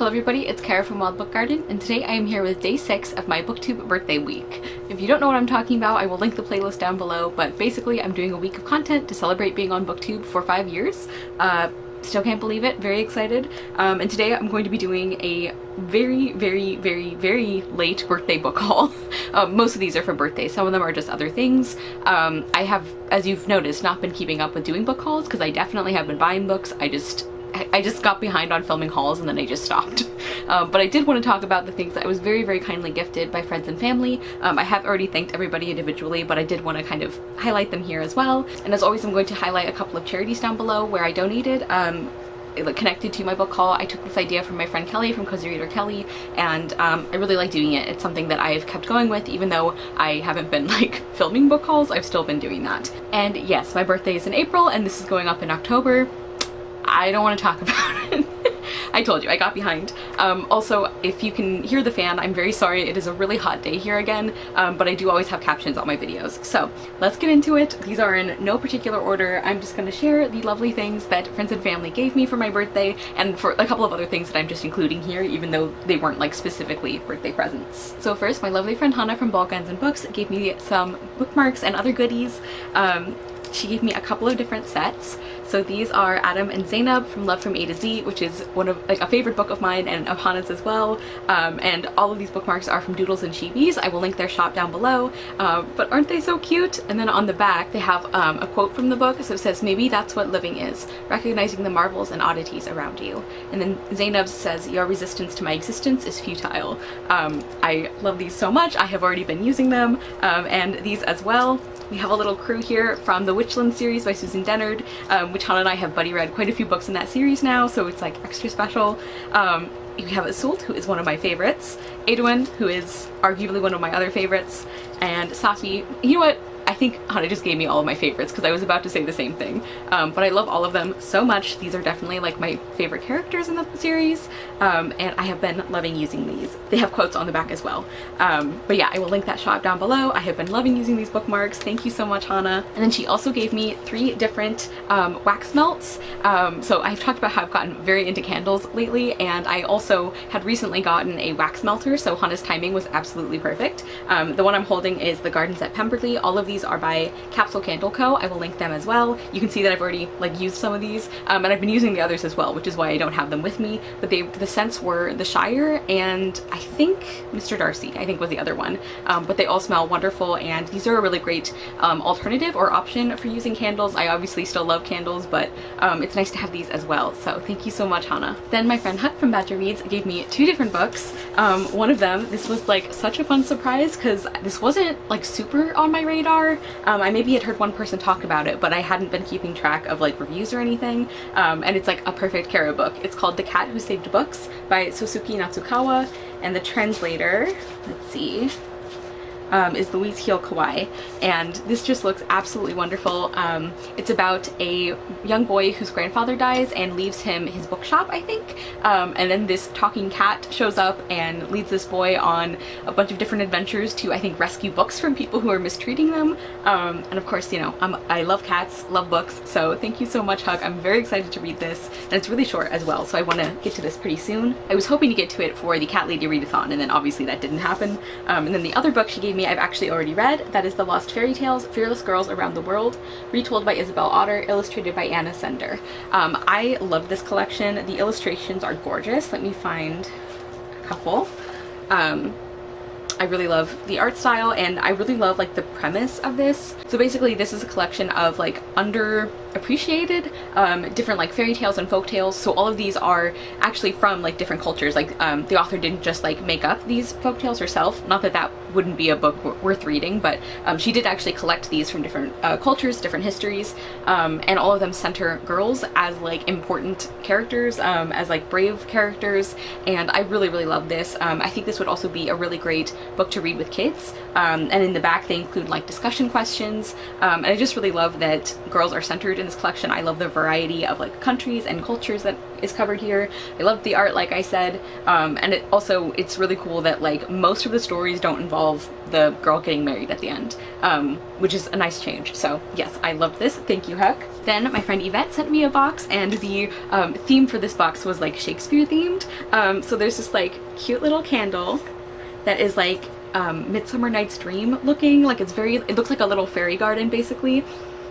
Hello everybody, it's Kara from Wild Book Garden, and today I am here with day 6 of my BookTube birthday week. If you don't know what I'm talking about, I will link the playlist down below, but basically I'm doing a week of content to celebrate being on BookTube for 5 years. Still can't believe it, very excited. And today I'm going to be doing a very late birthday book haul. Most of these are for birthdays, some of them are just other things. I have, as you've noticed, not been keeping up with doing book hauls because I definitely have been buying books. I just got behind on filming hauls and then I just stopped. But I did want to talk about the things that I was very kindly gifted by friends and family. I have already thanked everybody individually, but I did want to kind of highlight them here as well. And as always, I'm going to highlight a couple of charities down below where I donated. Connected to my book haul. I took this idea from my friend Kelly from Cozy Reader Kelly, and I really like doing it. It's something that I've kept going with even though I haven't been filming book hauls. I've still been doing that. And yes, my birthday is in April and this is going up in October. I don't want to talk about it. I told you, I got behind. Also, if you can hear the fan, I'm very sorry. It is a really hot day here again, but I do always have captions on my videos. So let's get into it. These are in no particular order. I'm just going to share the lovely things that friends and family gave me for my birthday, and for a couple of other things that I'm just including here, even though they weren't specifically birthday presents. So first, my lovely friend Hannah from Ball Guns and Books gave me some bookmarks and other goodies. She gave me a couple of different sets. So these are Adam and Zainab from Love from A to Z, which is one of a favorite book of mine and of Hannah's as well. And all of these bookmarks are from Doodles and Chibis. I will link their shop down below. But aren't they so cute? And then on the back they have a quote from the book. So it says, "Maybe that's what living is, recognizing the marvels and oddities around you." And then Zainab says, "Your resistance to my existence is futile." I love these so much. I have already been using them, and these as well. We have a little crew here from the Witchland series by Susan Dennard, which Hannah and I have buddy read quite a few books in that series now, so it's extra special. We have Iseult, who is one of my favorites, Edwin, who is arguably one of my other favorites, and Safi. You know what? I think Hannah just gave me all of my favorites because I was about to say the same thing. But I love all of them so much. These are definitely my favorite characters in the series, and I have been loving using these. They have quotes on the back as well. But yeah, I will link that shop down below. I have been loving using these bookmarks. Thank you so much, Hannah. And then she also gave me 3 different wax melts. So I've talked about how I've gotten very into candles lately, and I also had recently gotten a wax melter, so Hannah's timing was absolutely perfect. The one I'm holding is the Gardens at Pemberley. All of these are by Capsule Candleco. I will link them as well. You can see that I've already used some of these, and I've been using the others as well, which is why I don't have them with me. But the scents were the Shire and I think Mr. Darcy, I think was the other one. But they all smell wonderful, and these are a really great alternative or option for using candles. I obviously still love candles, but it's nice to have these as well. So thank you so much, Hannah. Then my friend Hut from Badger Reads gave me 2 different books. One of them, this was such a fun surprise because this wasn't super on my radar. I maybe had heard one person talk about it, but I hadn't been keeping track of reviews or anything. And it's a perfect Kara book. It's called The Cat Who Saved Books by Suzuki Natsukawa, and the translator, let's see, is Louise Heel Kawai, and this just looks absolutely wonderful. It's about a young boy whose grandfather dies and leaves him his bookshop, I think, and then this talking cat shows up and leads this boy on a bunch of different adventures to, I think, rescue books from people who are mistreating them. And of course, I love cats, love books, so thank you so much, Huck. I'm very excited to read this, and it's really short as well, so I want to get to this pretty soon. I was hoping to get to it for the Cat Lady Readathon, and then obviously that didn't happen. And then the other book she gave me I've actually already read. That is The Lost Fairy Tales, Fearless Girls Around the World, retold by Isabel Otter, illustrated by Anna Sender. I love this collection. The illustrations are gorgeous. Let me find a couple. I really love the art style, and I really love the premise of this. So basically this is a collection of underappreciated different fairy tales and folk tales. So all of these are actually from different cultures. The author didn't just make up these folk tales herself. Not that that wouldn't be a book worth reading, but she did actually collect these from different cultures, different histories, and all of them center girls as important characters, as brave characters, and I really love this. I think this would also be a really great book to read with kids, and in the back they include discussion questions, and I just really love that girls are centered in this collection. I love the variety of countries and cultures that is covered here. I loved the art, like I said, and it's really cool that like most of the stories don't involve the girl getting married at the end, which is a nice change. So yes, I loved this. Thank you, Huck. Then my friend Yvette sent me a box, and the theme for this box was like Shakespeare themed. So there's this like cute little candle that is like Midsummer Night's Dream looking. Like it looks like a little fairy garden basically,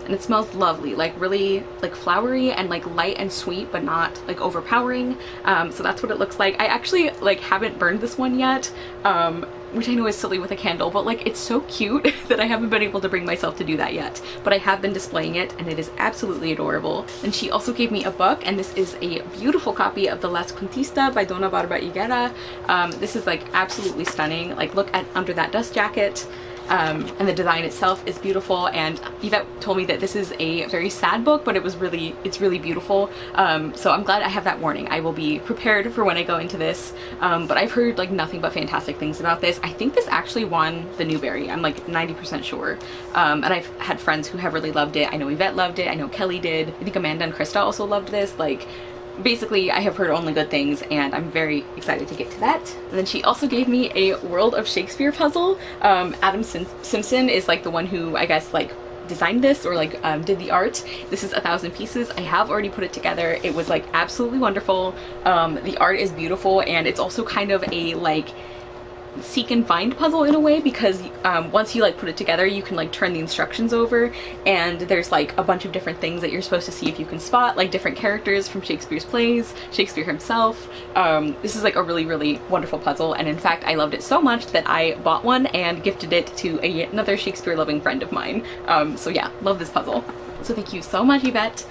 and it smells lovely, like really like flowery and like light and sweet, but not like overpowering. So that's what it looks like. I actually like haven't burned this one yet, which I know is silly with a candle, but like it's so cute that I haven't been able to bring myself to do that yet. But I have been displaying it, and it is absolutely adorable. And she also gave me a book, and this is a beautiful copy of The Last Contista by Dona Barbara Higuera. This is like absolutely stunning. Like look at under that dust jacket. And the design itself is beautiful, and Yvette told me that this is a very sad book, but it's really beautiful. So I'm glad I have that warning. I will be prepared for when I go into this, but I've heard like nothing but fantastic things about this. I think this actually won the Newbery, I'm like 90% sure, and I've had friends who have really loved it. I know Yvette loved it, I know Kelly did, I think Amanda and Krista also loved this. Like basically I have heard only good things, and I'm very excited to get to that. And then she also gave me a World of Shakespeare puzzle. Adam Simpson is like the one who I guess like designed this or like did the art. This is 1,000 pieces. I have already put it together. It was like absolutely wonderful. The art is beautiful, and it's also kind of a like seek and find puzzle in a way, because once you like put it together, you can like turn the instructions over, and there's like a bunch of different things that you're supposed to see if you can spot, like different characters from Shakespeare's plays, Shakespeare himself. This is like a really wonderful puzzle, and in fact I loved it so much that I bought one and gifted it to another Shakespeare loving friend of mine. So yeah, love this puzzle. So thank you so much, Yvette.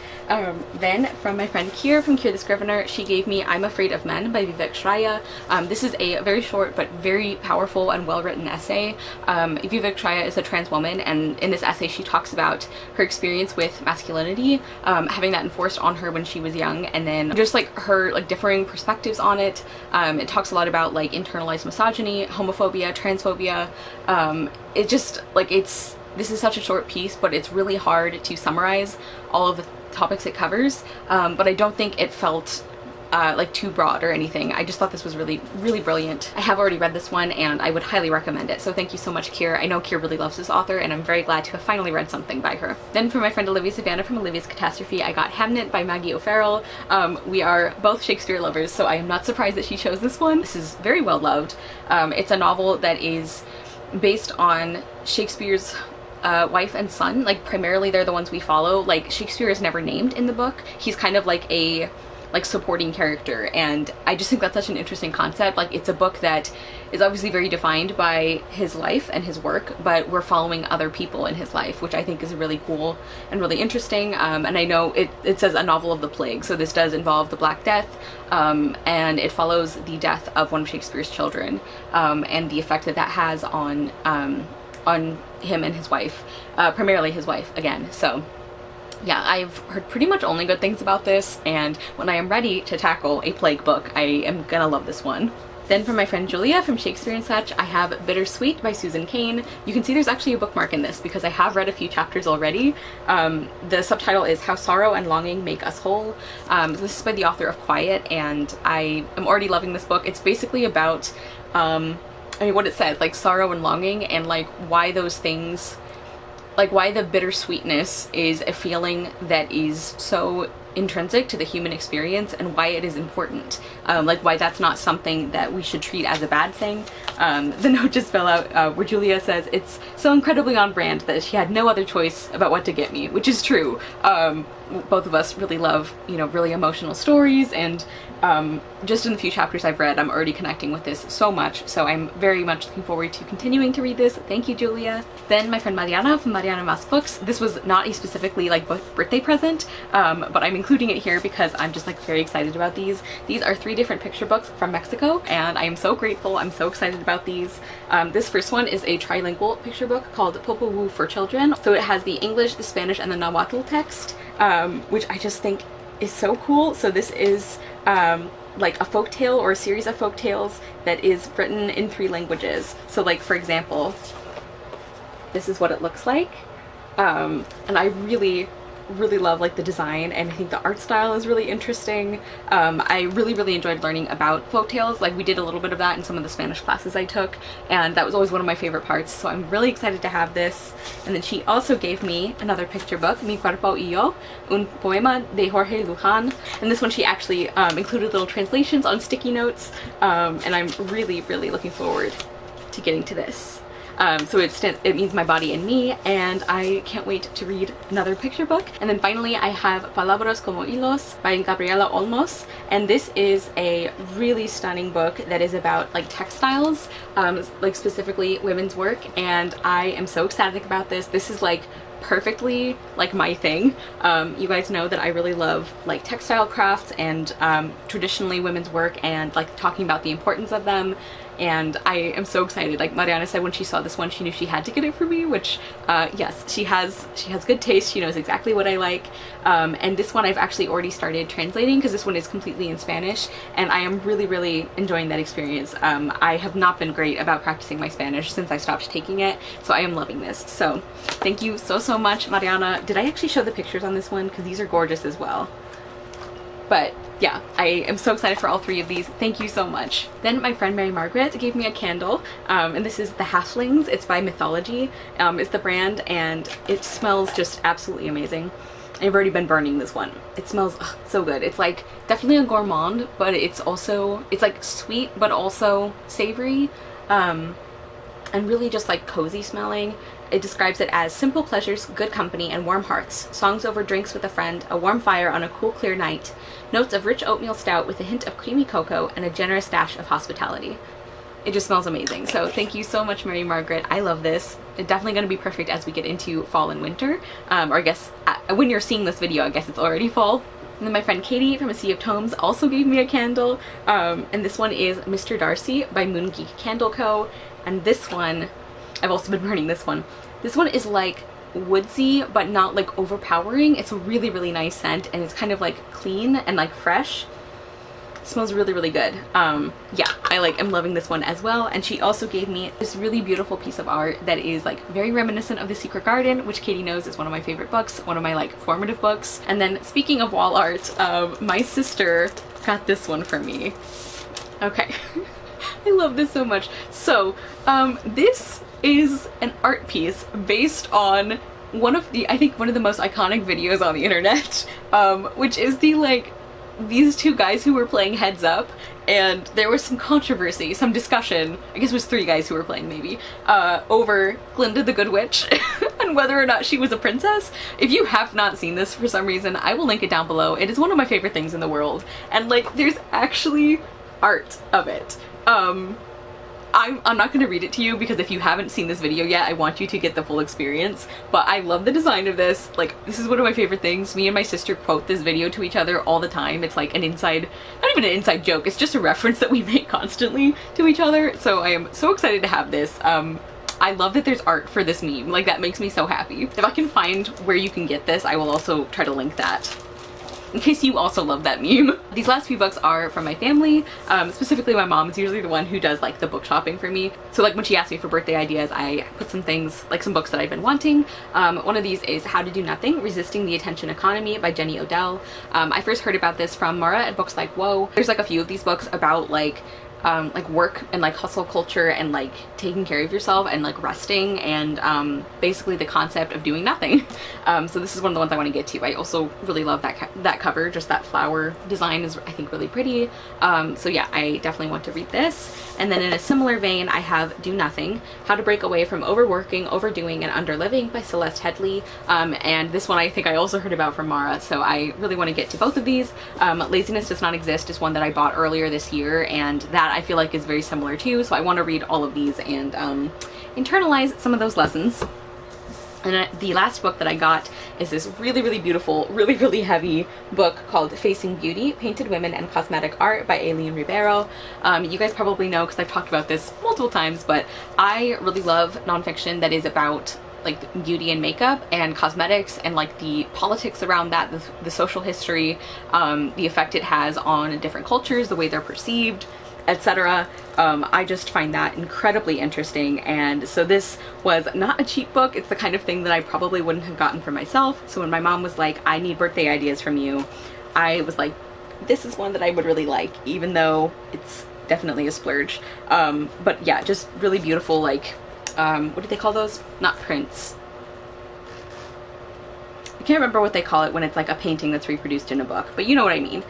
Then from my friend Kier from Kier the Scrivener, she gave me I'm Afraid of Men by Vivek Shria. This is a very short but very powerful and well-written essay. Vivek Shria is a trans woman, and in this essay she talks about her experience with masculinity, having that enforced on her when she was young, and then just like her like differing perspectives on it. It talks a lot about like internalized misogyny, homophobia, transphobia. It just like this is such a short piece, but it's really hard to summarize all of the topics it covers, but I don't think it felt like too broad or anything. I just thought this was really brilliant. I have already read this one, and I would highly recommend it, so thank you so much, Kier. I know Kier really loves this author, and I'm very glad to have finally read something by her. Then for my friend Olivia Savannah from Olivia's Catastrophe, I got Hamnet by Maggie O'Farrell. We are both Shakespeare lovers, so I am not surprised that she chose this one. This is very well loved. It's a novel that is based on Shakespeare's wife and son. Like primarily they're the ones we follow. Like Shakespeare is never named in the book. He's kind of like a supporting character, and I just think that's such an interesting concept. Like it's a book that is obviously very defined by his life and his work, but we're following other people in his life, which I think is really cool and really interesting. And I know it says a novel of the plague, so this does involve the Black Death, and it follows the death of one of Shakespeare's children, and the effect that has on him and his wife, primarily his wife again. So yeah, I've heard pretty much only good things about this, and when I am ready to tackle a plague book, I am gonna love this one. Then from my friend Julia from Shakespeare and Such, I have Bittersweet by Susan Kane. You can see there's actually a bookmark in this because I have read a few chapters already. The subtitle is How Sorrow and Longing Make Us Whole. This is by the author of Quiet, and I am already loving this book. It's basically about I mean, what it says, like sorrow and longing, and like why those things, like why the bittersweetness is a feeling that is so intrinsic to the human experience, and why it is important. Like why that's not something that we should treat as a bad thing. The note just fell out where Julia says it's so incredibly on brand that she had no other choice about what to get me, which is true. Both of us really love, you know, really emotional stories, and just in the few chapters I've read, I'm already connecting with this so much, so I'm very much looking forward to continuing to read this. Thank you, Julia. Then my friend Mariana from Mariana Mas Books. This was not a specifically like birthday present, but I'm including it here because I'm just like very excited about these. These are 3 different picture books from Mexico, and I am so grateful. I'm so excited about these. This first one is a trilingual picture book called Popowú for Children. So it has the English, the Spanish, and the Nahuatl text, which I just think is so cool. So this is like a folktale or a series of folktales that is written in 3 languages. So like for example, this is what it looks like, and I really really love like the design, and I think the art style is really interesting. I really enjoyed learning about folktales. Like we did a little bit of that in some of the Spanish classes I took, and that was always one of my favorite parts, so I'm really excited to have this. And then she also gave me another picture book, Mi Cuerpo y Yo, un poema de Jorge Luján, and this one she actually included little translations on sticky notes, and I'm really looking forward to getting to this. So it means My Body and Me, and I can't wait to read another picture book. And then finally I have Palabras como Hilos by Gabriela Olmos, and this is a really stunning book that is about like textiles, like specifically women's work, and I am so ecstatic about this. This is like perfectly like my thing. You guys know that I really love like textile crafts and traditionally women's work, and like talking about the importance of them. And I am so excited. Like Mariana said, when she saw this one, she knew she had to get it for me, which yes, she has good taste. She knows exactly what I like. And this one I've actually already started translating, because this one is completely in Spanish, and I am really enjoying that experience. I have not been great about practicing my Spanish since I stopped taking it, so I am loving this. So thank you so much, Mariana. Did I actually show the pictures on this one? Because these are gorgeous as well. But yeah, I am so excited for all three of these. Thank you so much. Then my friend Mary Margaret gave me a candle, and this is The Halflings. It's by Mythology, is the brand, and it smells just absolutely amazing. I've already been burning this one. It smells so good. It's like definitely a gourmand, but it's like sweet but also savory, and really just like cozy smelling. It describes it as simple pleasures, good company, and warm hearts. Songs over drinks with a friend, a warm fire on a cool, clear night. Notes of rich oatmeal stout with a hint of creamy cocoa and a generous dash of hospitality. It just smells amazing. So thank you so much, Mary Margaret. I love this. It's definitely going to be perfect as we get into fall and winter. Or I guess when you're seeing this video, I guess it's already fall. And then my friend Katie from A Sea of Tomes also gave me a candle. And this one is Mr. Darcy by Moon Geek Candleco. And this one, I've also been burning this one. This one is like woodsy, but not like overpowering. It's a really nice scent, and it's kind of like clean and like fresh. It smells really good. Yeah, I am loving this one as well. And she also gave me this really beautiful piece of art that is like very reminiscent of The Secret Garden, which Katie knows is one of my favorite books, one of my like formative books. And then speaking of wall art, my sister got this one for me. Okay. I love this so much. So this is an art piece based on I think one of the most iconic videos on the internet, which is these two guys who were playing Heads Up, and there was some controversy, some discussion, I guess it was three guys who were playing maybe, over Glinda the Good Witch and whether or not she was a princess. If you have not seen this for some reason, I will link it down below. It is one of my favorite things in the world, and like there's actually art of it. I'm not going to read it to you, because if you haven't seen this video yet, I want you to get the full experience. But I love the design of this. Like, this is one of my favorite things. Me and my sister quote this video to each other all the time. It's like an inside, not even an inside joke, it's just a reference that we make constantly to each other. So I am so excited to have this. I love that there's art for this meme. Like, that makes me so happy. If I can find where you can get this, I will also try to link that, in case you also love that meme. These last few books are from my family, specifically my mom is usually the one who does like the book shopping for me. So like when she asked me for birthday ideas, I put some things, like some books that I've been wanting. One of these is How to Do Nothing, Resisting the Attention Economy by Jenny Odell. I first heard about this from Mara at Books Like Whoa. There's like a few of these books about like work and like hustle culture and like taking care of yourself and like resting and basically the concept of doing nothing. So this is one of the ones I want to get to. I also really love that cover, just that flower design is I think really pretty. So yeah, I definitely want to read this. And then in a similar vein, I have Do Nothing, How to Break Away from Overworking, Overdoing, and Underliving by Celeste Headley. And this one I think I also heard about from Mara, so I really want to get to both of these. Laziness Does Not Exist is one that I bought earlier this year, and that I feel like is very similar too, so I want to read all of these and internalize some of those lessons. And the last book that I got is this really beautiful, really heavy book called Facing Beauty, Painted Women and Cosmetic Art by Aileen Rivero. You guys probably know because I've talked about this multiple times, but I really love nonfiction that is about like beauty and makeup and cosmetics and like the politics around that, the social history, the effect it has on different cultures, the way they're perceived. etc. I just find that incredibly interesting, and so this was not a cheap book. It's the kind of thing that I probably wouldn't have gotten for myself. So when my mom was like, I need birthday ideas from you, I was like, this is one that I would really like, even though it's definitely a splurge. But yeah, just really beautiful, like, what do they call those? Not prints. I can't remember what they call it when it's like a painting that's reproduced in a book, but you know what I mean.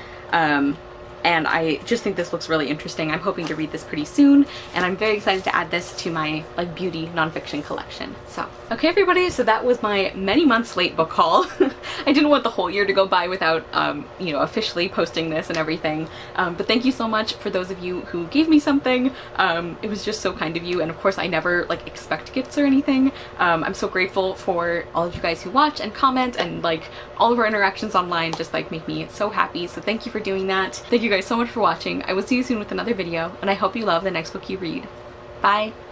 And I just think this looks really interesting. I'm hoping to read this pretty soon, and I'm very excited to add this to my like beauty nonfiction collection. So, okay everybody, so that was my many months late book haul. I didn't want the whole year to go by without, you know, officially posting this and everything. But thank you so much for those of you who gave me something. It was just so kind of you, and of course I never like expect gifts or anything. I'm so grateful for all of you guys who watch and comment, and like all of our interactions online just like make me so happy. So thank you for doing that. Thank you guys so much for watching. I will see you soon with another video, and I hope you love the next book you read. Bye!